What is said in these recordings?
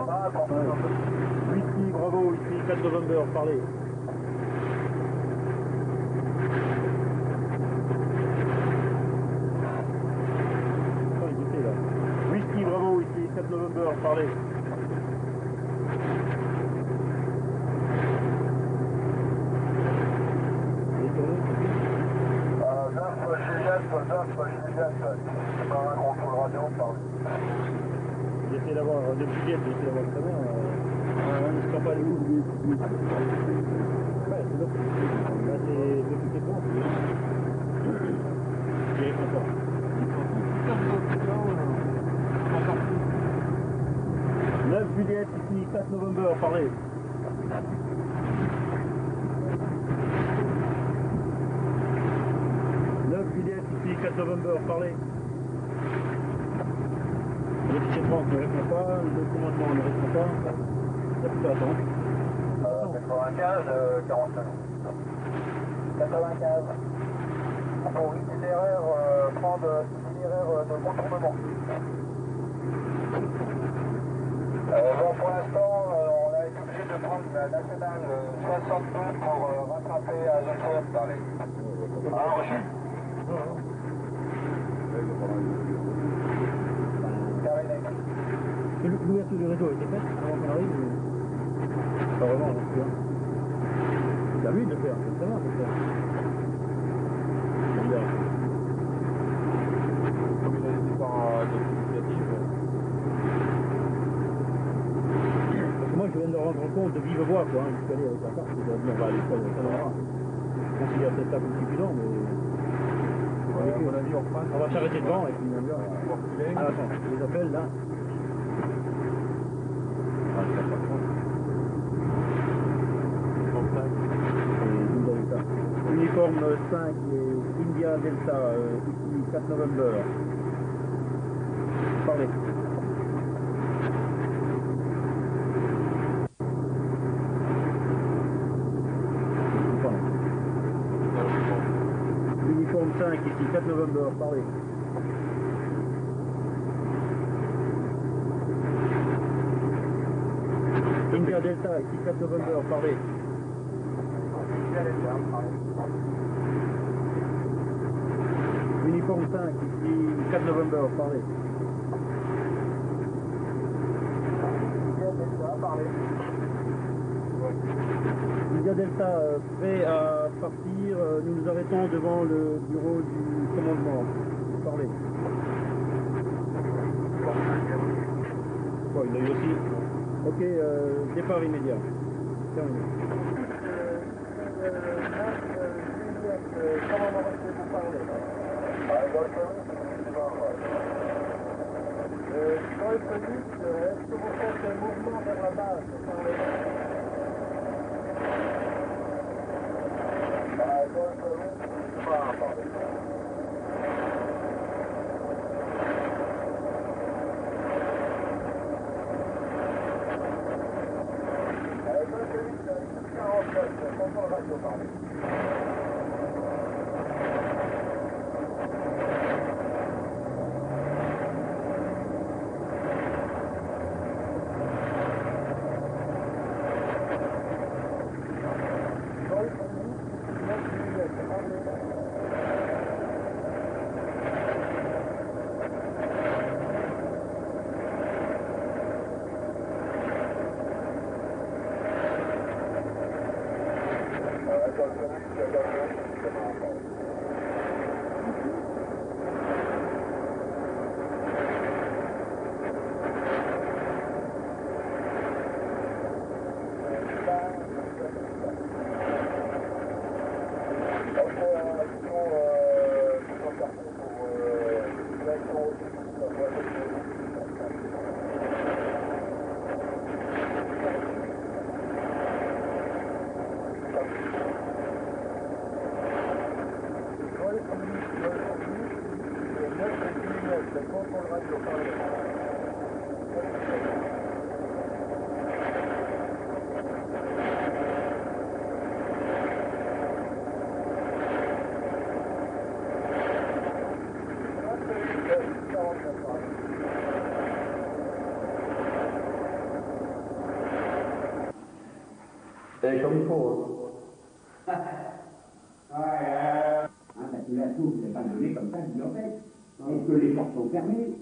Whisky, bravo, ici 4 November, parlez. Whisky, bravo, ici 4 November, parlez. J'essaie d'avoir de Juliette, j'essaie d'avoir sa mère. On ne se sent pas le coup. Ouais, c'est l'autre. Là, c'est depuis tes points. Il est content. 9 Juliette, ici 4 November, parlez. Juliette, ici 4 November, parlez. Le fichier 30 ne répond pas, le commandement ne répond pas. Il n'y a plus qu'à attendre. 95, 45. 95. Pour itinéraire, prendre itinéraire de contournement. Bon, pour l'instant, on a été obligé de prendre la nationale 62 pour rattraper à Joseph dans les. Ah, reçu. L'ouverture du réseau a été faite avant qu'on arrive ou... Pas vraiment, non plus. C'est à lui de le faire, c'est très bien de le faire. Comme il a été par l'initiative. Parce que moi je viens de rendre compte de vive voix quoi, je suis allé avec la carte, je dois dire on va à l'école, ça va. Je considère peut-être ça comme suffisant, mais... Ouais, à mon avis, on va s'arrêter devant et puis on va... Ah attends, je les appelle là. Uniforme 5 et India Delta, ici 4 November. Parlez. Uniforme 5 ici 4 November, parlez. India Delta ici 4 November, parlez. Uniforme 5 ici 4 November, parlez. India Delta, prêt à partir, nous nous arrêtons devant le bureau du commandement. Parlez. Bon, il a eu aussi. Ok, départ immédiat. Terminé. Comment on va vous parler? Dans le police, est-ce que vous faites un mouvement vers la base? C'est comme il faut. Hein. Tu l'as tout, c'est pas donné comme ça, dis en fait. Est-ce que les portes sont fermées?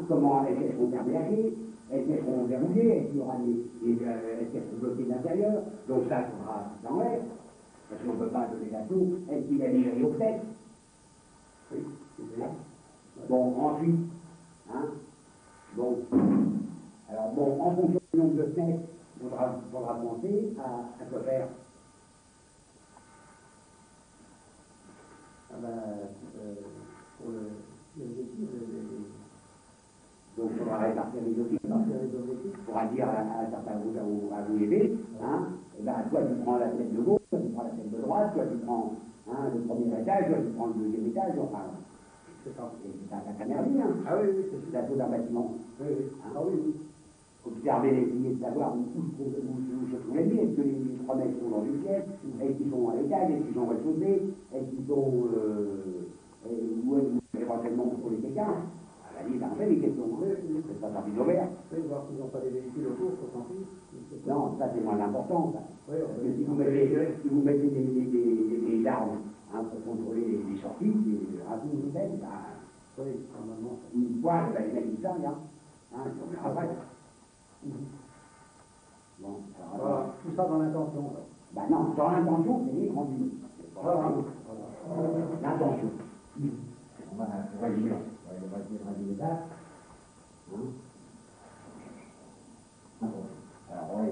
Comment est-ce qu'elles seront verrouillées? Est-ce qu'elles seront verrouillées? Est-ce qu'il y aura est-ce qu'elles seront bloquées de l'intérieur? Donc ça, il faudra dans l'air. Parce qu'on ne peut pas donner la tour. Est-ce qu'il y a des géoptèques? Oui, c'est ça. Bon, ensuite, bon, alors bon, en fonction du nombre de fenêtres, il faudra penser à quoi faire. Pour donc il faudra répartir les objectifs, il faudra dire à certains à vous aider, toi tu prends la tête de gauche, toi tu prends la tête de droite, toi tu prends le premier étage, toi tu prends le deuxième étage, enfin, c'est un cacamerdi, Ah oui, oui, c'est la chose d'un bâtiment. Oui, oui. Ah oui. Observer les billets, de savoir où se trouvent les billets. Est-ce que les 3 mecs sont dans une pièce? Est-ce qu'ils sont à l'étage? Est-ce qu'ils sont au rez-de-chaussée? Est-ce qu'ils sont où éventuellement pour les quelqu'un? La liste en fait des questions. C'est pas sorti d'Aubert. Voir s'ils n'ont pas des véhicules autour, faut s'en fiche. Non, ça c'est moins important. Ça. Oui, parce que si vous mettez des armes pour contrôler les sorties, à tout le monde, oui, normalement. Une fois, les mecs ils savent, ils sont après. Bon, alors, voilà, tout ça dans l'intention. Ben non, dans l'intention, c'est les grands buts. Voilà. L'intention. On va résumer ça. Alors, oui.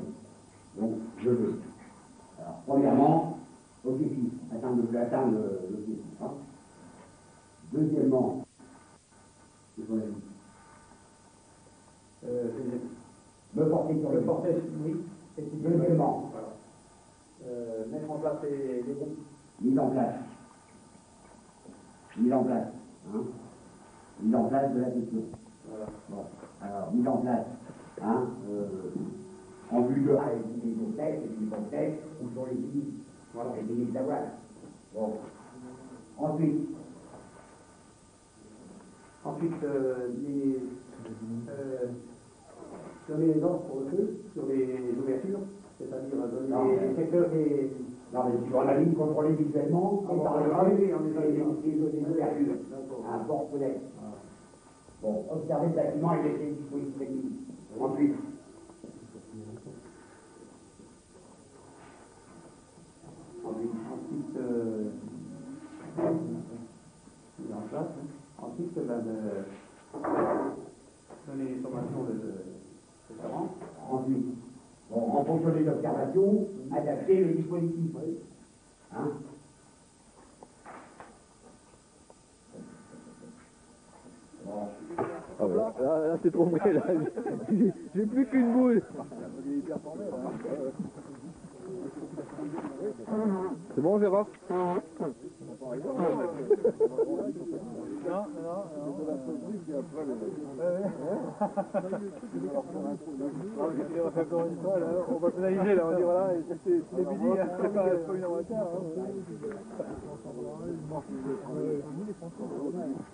Donc, je veux. Alors, premièrement, objectif. Atteindre l'objectif. Deuxièmement, il faut la vie. Me porter sur le porter, oui. Deuxièmement, mettre en place les groupes. Mise en place. Mise en place. Mise en place de la question. Voilà. Bon. Alors, mise en place. En vue de des hypothèses, ou sur les limites. Voilà, les limites de la voile. Bon. Ensuite, donner les ordres pour le feu, sur les ouvertures, c'est-à-dire donner les secteurs des... Non, mais sur la ligne contrôlée visuellement, et par les ouvertures. Un porte-fenêtre. Bon, observer le bâtiment et laisser les dispositifs techniques. Ensuite, mise en place. Ensuite, donner les formations de savants. Ensuite, bon, en fonction des observations, adapter le dispositif. Ah ouais, là c'est trop vrai, là. J'ai plus qu'une boule. C'est bon, Gérard? Non. Encore une fois, là, on va pénaliser, là, on dit voilà, c'est les bidis, c'est pas une aventure.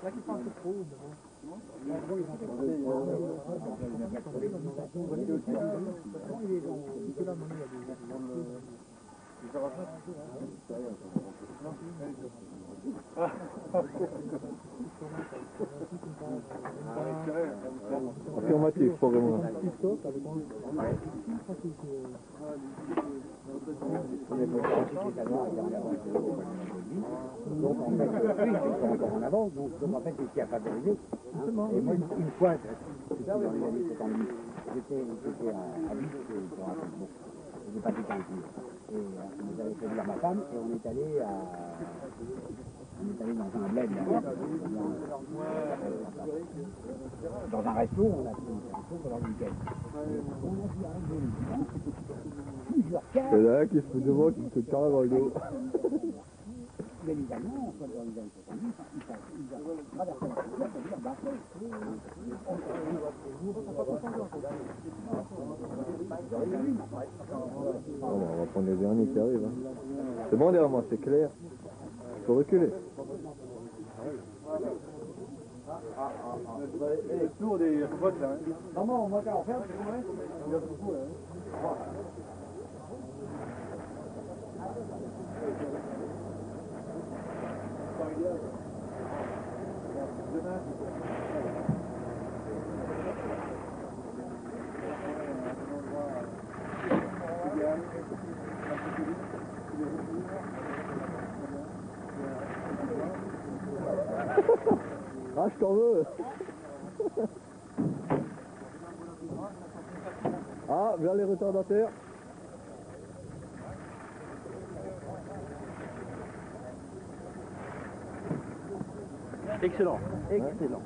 Là qui parle trop. Affirmatif, pas vraiment. Donc en fait, oui, c'est encore en avance, donc en fait, c'est ce qui a favorisé. Et moi, une fois, c'était dans les années 70, j'étais à Lille pour un bon, j'ai pas tout inclus. Et nous avons fait venir ma femme et on est allé dans un bled, dans un resto, on a fait un resto pendant le week-end. On a dû arriver plusieurs cas. C'est là qui se fout de moi, qui me fait carrément le dos. Les Allemands, dans les années 70, ils ont traversé la frontière pour dire bah, on va prendre les derniers qui arrivent. C'est bon derrière moi, c'est clair. Il faut reculer. Nous, on est votes là. Non, on va faire, c'est vrai. Il y a beaucoup là. Ah, je t'en veux. Ah, vers les retardataires. Excellent, excellent.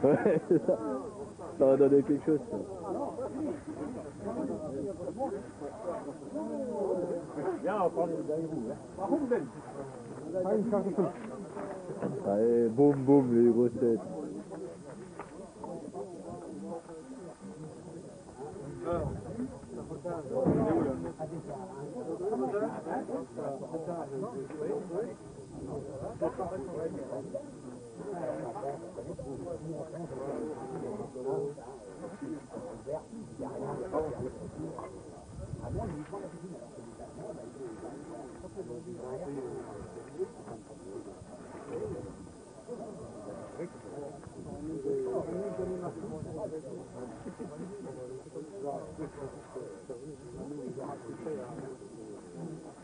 Ouais, c'est ça. Ça va donner quelque chose. Ça. Viens, on va prendre le dernier bout. Allez, boum boum les grosses têtes.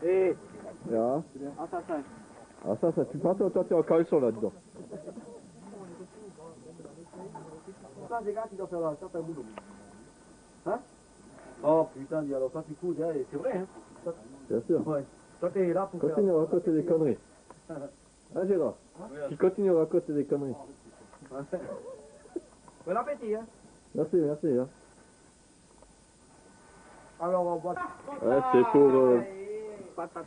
Et Ja. Ah ça tue pas, toi t'es en caleçon là-dedans. ça, des gars qui doivent faire un certain boulot. Hein? Oh putain, dis alors, toi tu coudes, hein, c'est vrai, hein? Bien sûr. Ouais. Toi t'es là pour Continue à raconter des conneries. Hein Gérard? Tu continues à raconter des conneries. Bon appétit, hein? Merci, merci. Hein. Alors on va... Ouais, c'est pour... Patate.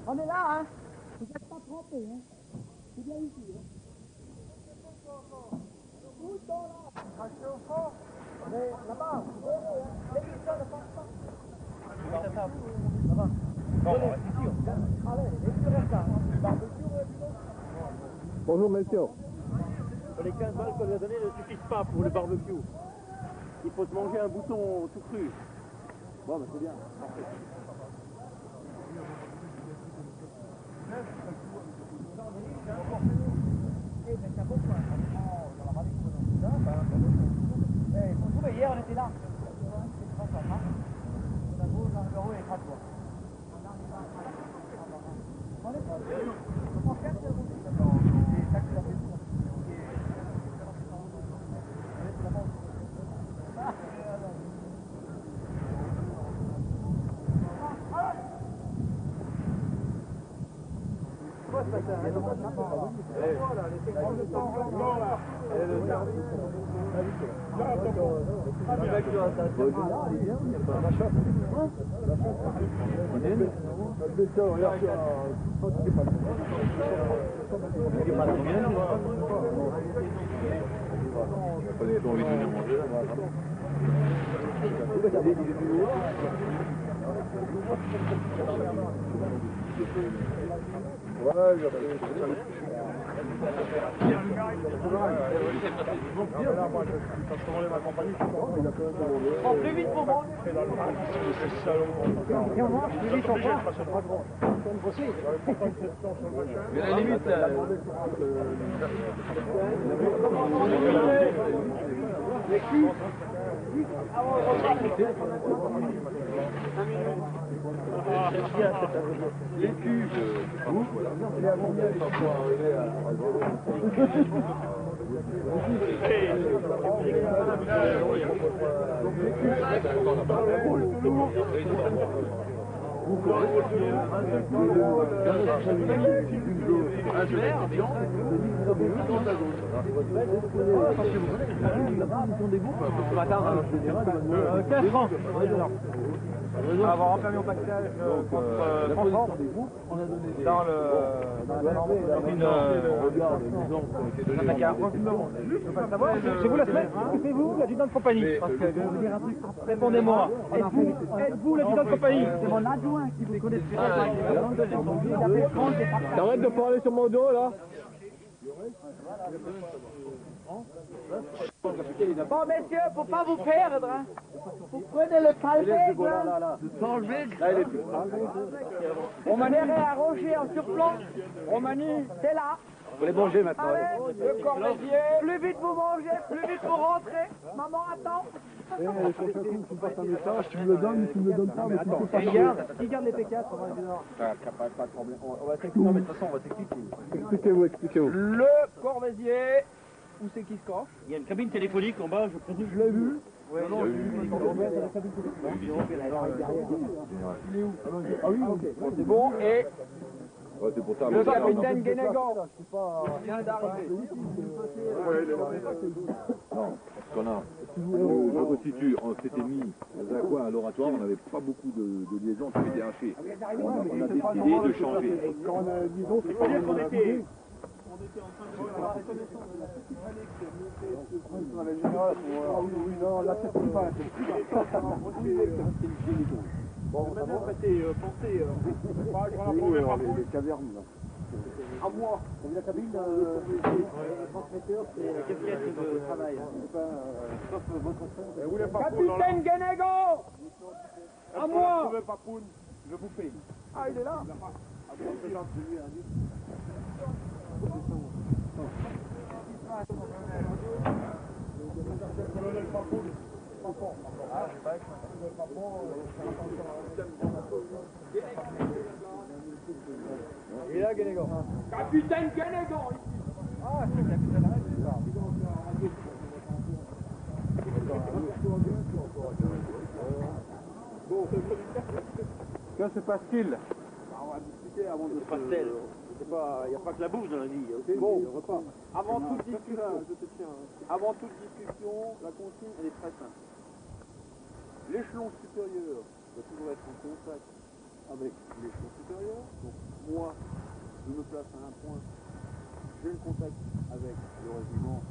On est là, hein? Vous n'êtes pas trompés, hein? C'est bien ici, hein? Où sont là? Restez au fond. Mais là-bas, vous verrez, hein? Les glissades ne passent pas. Là-bas. Non, on reste ici, on regarde. Allez, les vieux restent là. Bonjour Melchior. Les 15 balles qu'on lui a données ne suffisent pas pour le barbecue. Il faut se manger un bouton tout cru. Bon, mais c'est bien. Parfait. Hier on était là. Plus vite pour moi. Plus vite encore. Mais à la limite, les culs. les cubes, il a combien les cubes pour arriver à Avoir enfermé au pactage contre dans c'est vous la semaine? C'est vous l'adjudant de compagnie? Répondez-moi. Êtes-vous l'adjudant de compagnie? C'est mon adjoint qui vous connaît. T'arrêtes de parler sur mon dos là. Bon, messieurs, faut pas vous perdre, hein. Vous prenez le palvègue, là. Romani est à Roger en surplomb. Romani, c'est là. Vous les manger maintenant. Allez, le Corvézier. Plus vite vous mangez, plus vite vous rentrez. Maman attend. Tu me passes un message, tu me le donnes, tu me le donnes pas, mais tu peux pas. Qui garde les P4 on va Pas de problème. On va t'expliquer, mais de toute façon, on va t'expliquer. Expliquez-vous. Le Corvézier. Où c'est qui se cache? Il y a une cabine téléphonique en bas, je présume. Je l'ai vu. Oui, Non, il est où? Ah oui, ok. c'est bon. Et Ouais, c'est pour ça. le capitaine Guénégan vient d'arriver. Non, connard. Je resitue, on s'était mis dans un coin à l'oratoire, on n'avait pas beaucoup de liaisons, tout était haché. On a décidé de changer. Quand on a une liaison, c'est Faut dire qu'on était... Oui, non, là, c'est plus mal. Bon, maintenant, ça t'est pensé... Les cavernes, là. À moi. T'as vu la cabine transmetteur, c'est la casquette de travail. Sauf votre Capitaine Guénégan. À moi. Je vous paye. Ah, il est là. Et là, Guénégan. Capitaine Guénégan. Ah, c'est le capitaine Arrête, c'est ça. Que se passe-t-il? On va discuter avant de... C'est pas tel. Il n'y a pas que la bouffe dans la vie. Bon, le repas. avant toute discussion, la consigne, elle est très simple. L'échelon supérieur doit toujours être en contact avec l'échelon supérieur. Donc, moi, je me place à un point, j'ai le contact avec le régiment.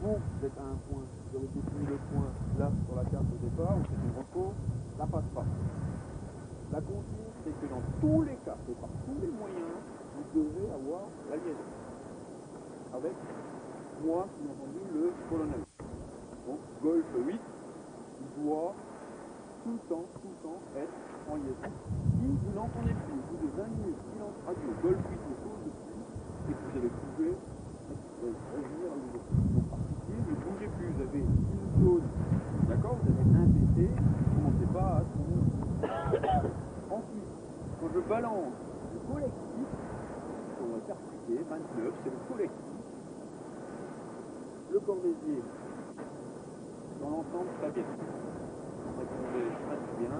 Vous êtes à un point, vous avez défini le point là sur la carte de départ, où c'est une repos, ça passe pas. La consigne, c'est que dans tous les cas, et par tous les moyens, vous devez avoir la liaison. Avec moi, bien entendu, le colonel. Donc, Golf 8, il doit tout le temps être en liaison. Si vous n'entendez plus, au bout de 20 minutes, silence radio, Golf 8 ne pose dessus, et que vous avez trouvé, revenir à nouveau. Donc, par pitié, ne bougez plus, vous avez une zone, d'accord, vous avez un PC, vous ne commencez pas à tourner. Ensuite, quand je balance le collectif, on va faire expliquer, 29, c'est le collectif. Le Corvézier, dans l'ensemble, pas bien. Répondez assez bien.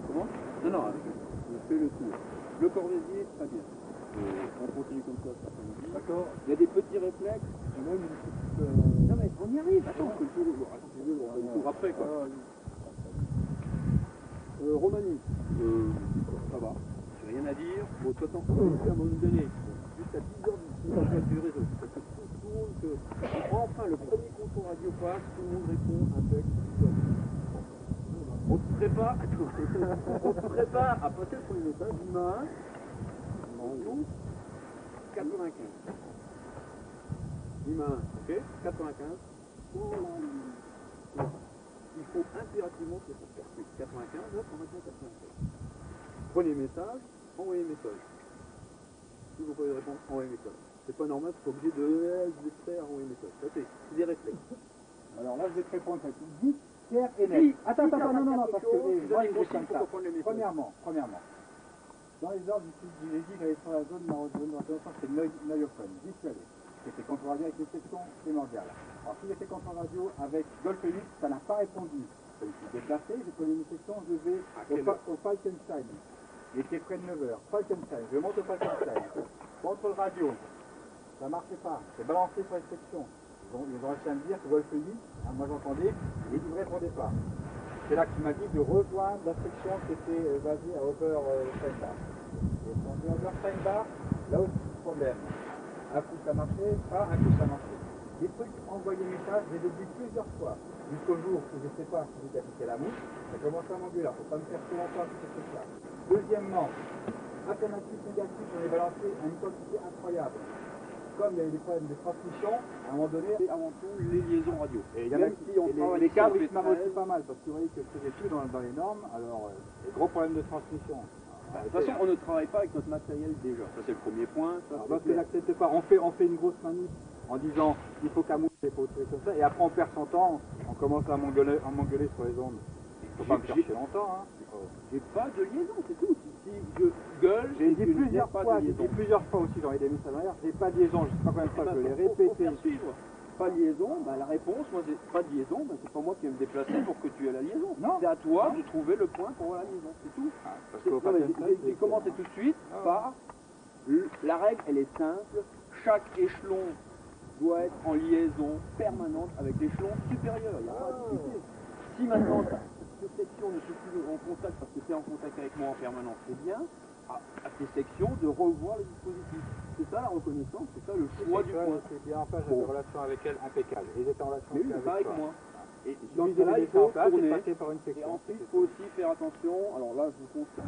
Comment? Non, je fais le tour. Le Corvézier, pas bien. On continue comme ça cet après-midi. D'accord. Il y a des petits réflexes, et même une petite... Non mais on y arrive. Attends, on fait le tour, on fait le tour après quoi. Romani, ça va. J'ai rien à dire. Bon, de toute façon, on va à un moment donné, jusqu'à 10h du réseau. Parce que tout le monde, enfin le premier contour radio passe, tout le monde répond impec. On se prépare à passer le premier message humain en nous 95. Humain, ok, 95. Il faut impérativement que ça se percute. 95, là, 95. Prenez message, envoyez message. Si vous pouvez répondre, envoyez message. C'est pas normal, c'est pas obligé de faire envoyer message. Ça, c'est des réflexes. Alors là, je vais te répondre à tout. Vite, clair et net. Attends, non, parce que moi, je vais comme ça. Premièrement, dans les ordres du légis, j'avais sur la zone d'ordonnancement, c'est noyophone, visuel. C'était contre radio avec les sections primordiales. Alors, si j'étais contre radio avec Golf 8, ça n'a pas répondu. Je me suis déplacé, j'ai connu une section, je vais au Falkenstein. Il était près de 9h. Falkenstein, je monte au Falkenstein. Contrôle radio. Ça marchait pas. C'est balancé sur les sections. Ils ont réussi à me dire que Golf 8, hein, moi j'entendais, il est livré pour départ. C'est là qu'il m'a dit de rejoindre la section qui était basée à Obersteinbach. Et quand on dit Obersteinbach, là aussi problème. Un coup ça marchait, pas un coup ça marchait. Des trucs envoyés messages, j'ai dit plusieurs fois. Jusqu'au jour où je ne sais pas si j'ai appliqué la mouche, ça commence à m'engueuler. Il ne faut pas me faire trop longtemps sur ces trucs-là. Deuxièmement, alternatif négatif, j'en ai balancé à une quantité incroyable. Comme il y a eu des problèmes de transmission, à un moment donné, C'est avant tout les liaisons radio. et il y en a qui, si on travaille les câbles, sur ils se marrent aussi P13, pas mal, parce que vous voyez que je faisais tout dans les normes, alors gros problème de transmission. de toute façon, on ne travaille pas avec notre matériel déjà. Ça, c'est le premier point. Ça, Alors, c'est parce que clair. n'accepte pas, on fait une grosse manip en disant il faut camoufler, il faut tirer comme ça, et après on perd son temps, on commence à m'engueuler sur les ondes. Il faut pas me chercher longtemps. Hein. J'ai pas de liaison, c'est tout. Si je gueule, J'ai c'est dit que je n'ai plusieurs pas fois, de j'ai liaison. dit plusieurs fois aussi dans les messages derrière, j'ai pas de liaison, je sais pas combien de fois je l'ai Faut répété. faire suivre. Pas de liaison, bah, la réponse, moi, c'est pas de liaison, bah, c'est pas moi qui vais me déplacer pour que tu aies la liaison. Non. C'est à toi de trouver le point pour la liaison, c'est tout. Parce C'est- qu'au non, mais Falkenstein, j'ai commencé tout de suite par la règle, elle est simple. Chaque échelon doit être en liaison permanente avec l'échelon supérieur. Il n'y a pas de difficulté. Si maintenant cette section ne se plus en contact parce que tu es en contact avec moi en permanence, c'est bien. À tes sections de revoir le dispositif. C'est ça la reconnaissance, c'est ça le choix du point. C'est bien, enfin j'avais des relations avec elle impeccables. Ils étaient en relation Mais oui, avec pas avec toi. moi. Et Il dans ce suffisait de cas-là, il laisser en faut place et de tourner. passer par une Et section. ensuite, il faut aussi faire attention. Alors là, je vous conseille.